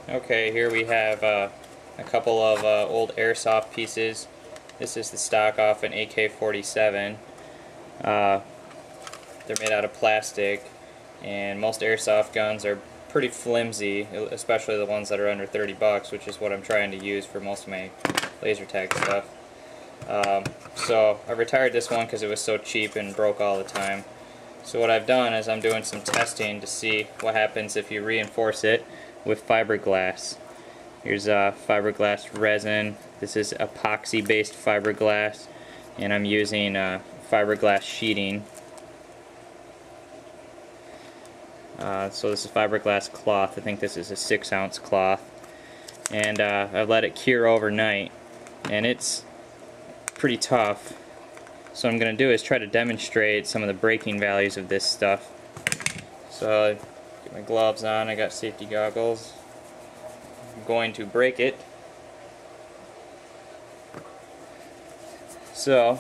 Okay, here we have a couple of old airsoft pieces. This is the stock off an AK-47. They're made out of plastic, and most airsoft guns are pretty flimsy, especially the ones that are under 30 bucks, which is what I'm trying to use for most of my laser tag stuff. So I retired this one because it was so cheap and broke all the time. So what I've done is I'm doing some testing to see what happens if you reinforce it with fiberglass. Here's fiberglass resin. This is epoxy based fiberglass, and I'm using fiberglass sheeting. So this is fiberglass cloth. I think this is a 6-ounce cloth, and I've let it cure overnight, and it's pretty tough. So what I'm going to do is try to demonstrate some of the breaking values of this stuff. So get my gloves on, I got safety goggles. I'm going to break it. So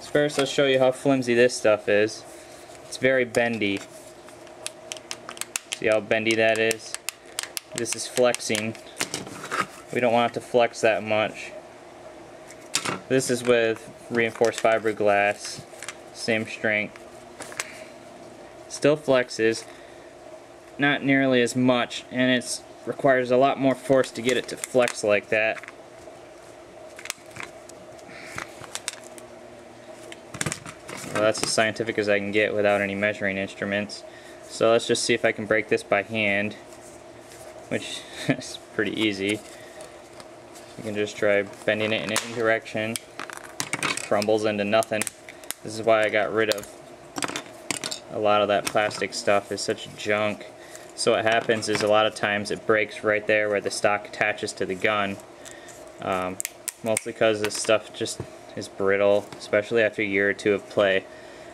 first I'll show you how flimsy this stuff is. It's very bendy. See how bendy that is? This is flexing. We don't want it to flex that much. This is with reinforced fiberglass, same strength. Still flexes, not nearly as much, and it requires a lot more force to get it to flex like that. Well, that's as scientific as I can get without any measuring instruments. So let's just see if I can break this by hand, which is pretty easy. You can just try bending it in any direction. It just crumbles into nothing. This is why I got rid of a lot of that plastic stuff. It's such junk. So what happens is a lot of times it breaks right there where the stock attaches to the gun. Mostly because this stuff just is brittle, especially after a year or two of play.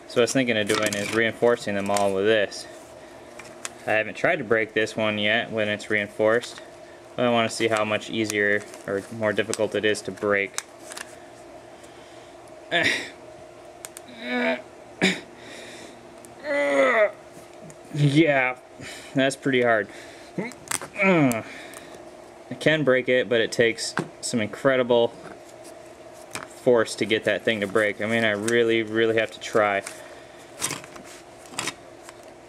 So what I was thinking of doing is reinforcing them all with this. I haven't tried to break this one yet when it's reinforced. I want to see how much easier or more difficult it is to break. Yeah, that's pretty hard. I can break it, but it takes some incredible force to get that thing to break. I mean, I really have to try.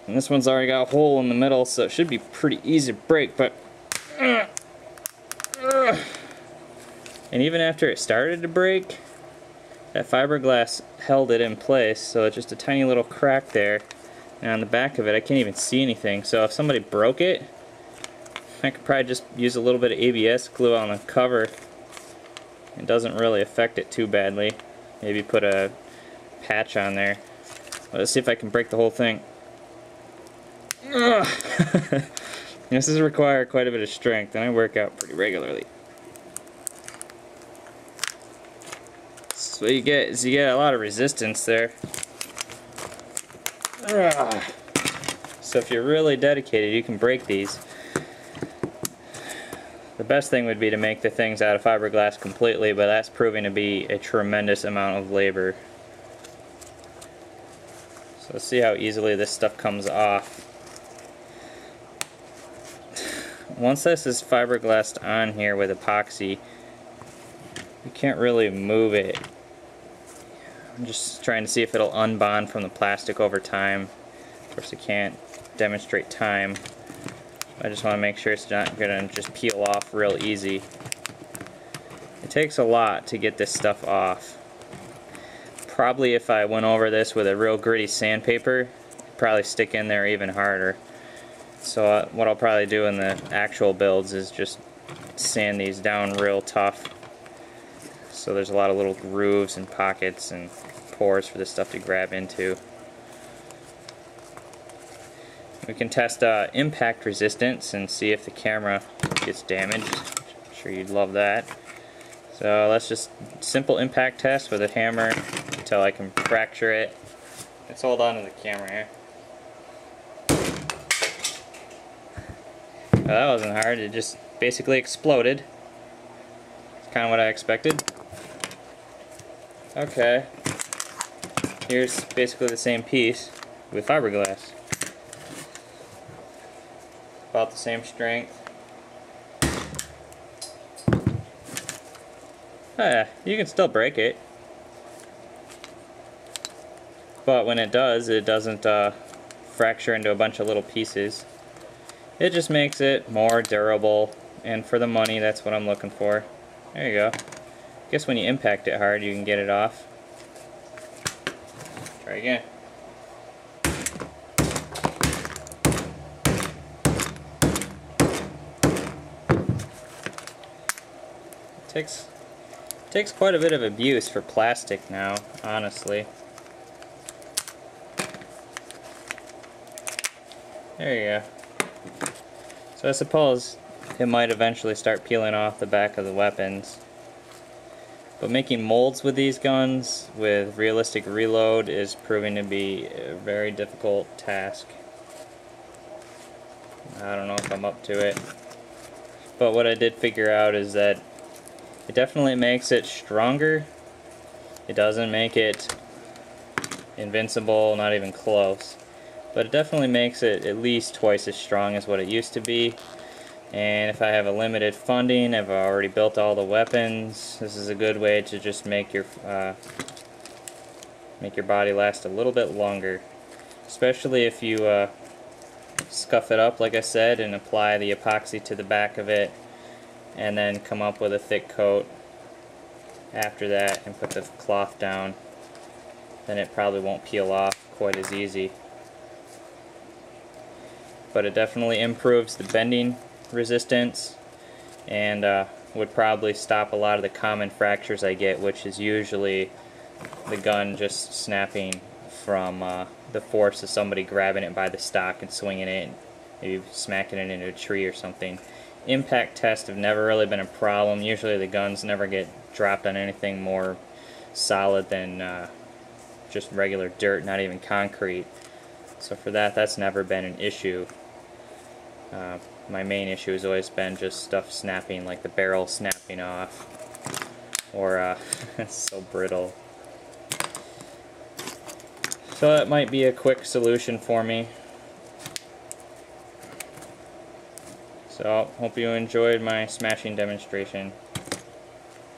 And this one's already got a hole in the middle, so it should be pretty easy to break, but and even after it started to break, that fiberglass held it in place, so it's just a tiny little crack there, and on the back of it I can't even see anything. So if somebody broke it, I could probably just use a little bit of ABS glue on the cover. It doesn't really affect it too badly. Maybe put a patch on there. Let's see if I can break the whole thing. This does require quite a bit of strength, and I work out pretty regularly. So what you get is you get a lot of resistance there. So if you're really dedicated, you can break these. The best thing would be to make the things out of fiberglass completely, but that's proving to be a tremendous amount of labor. So let's see how easily this stuff comes off. Once this is fiberglassed on here with epoxy, you can't really move it. I'm just trying to see if it'll unbond from the plastic over time. Of course, I can't demonstrate time. I just want to make sure it's not going to just peel off real easy. It takes a lot to get this stuff off. Probably if I went over this with a real gritty sandpaper, it'd probably stick in there even harder. So what I'll probably do in the actual builds is just sand these down real tough. So there's a lot of little grooves and pockets and pores for this stuff to grab into. We can test impact resistance and see if the camera gets damaged. I'm sure you'd love that. So let's just simple impact test with a hammer until I can fracture it. Let's hold on to the camera here. Well, that wasn't hard, it just basically exploded. It's kind of what I expected. Okay, here's basically the same piece with fiberglass. About the same strength. You can still break it, but when it does, it doesn't fracture into a bunch of little pieces. It just makes it more durable, and for the money, that's what I'm looking for. There you go. I guess when you impact it hard, you can get it off. Try again. Takes quite a bit of abuse for plastic now, honestly. There you go. So I suppose it might eventually start peeling off the back of the weapons. But making molds with these guns with realistic reload is proving to be a very difficult task. I don't know if I'm up to it. But what I did figure out is that it definitely makes it stronger. It doesn't make it invincible, not even close. But it definitely makes it at least twice as strong as what it used to be. And if I have a limited funding, I've already built all the weapons, this is a good way to just make your body last a little bit longer. Especially if you scuff it up, like I said, and apply the epoxy to the back of it, and then come up with a thick coat after that and put the cloth down, then it probably won't peel off quite as easy. But it definitely improves the bending resistance and would probably stop a lot of the common fractures I get, which is usually the gun just snapping from the force of somebody grabbing it by the stock and swinging it, maybe smacking it into a tree or something. Impact tests have never really been a problem. Usually the guns never get dropped on anything more solid than just regular dirt, not even concrete. So for that, that's never been an issue. My main issue has always been just stuff snapping, like the barrel snapping off, or it's so brittle. So that might be a quick solution for me. So hope you enjoyed my smashing demonstration.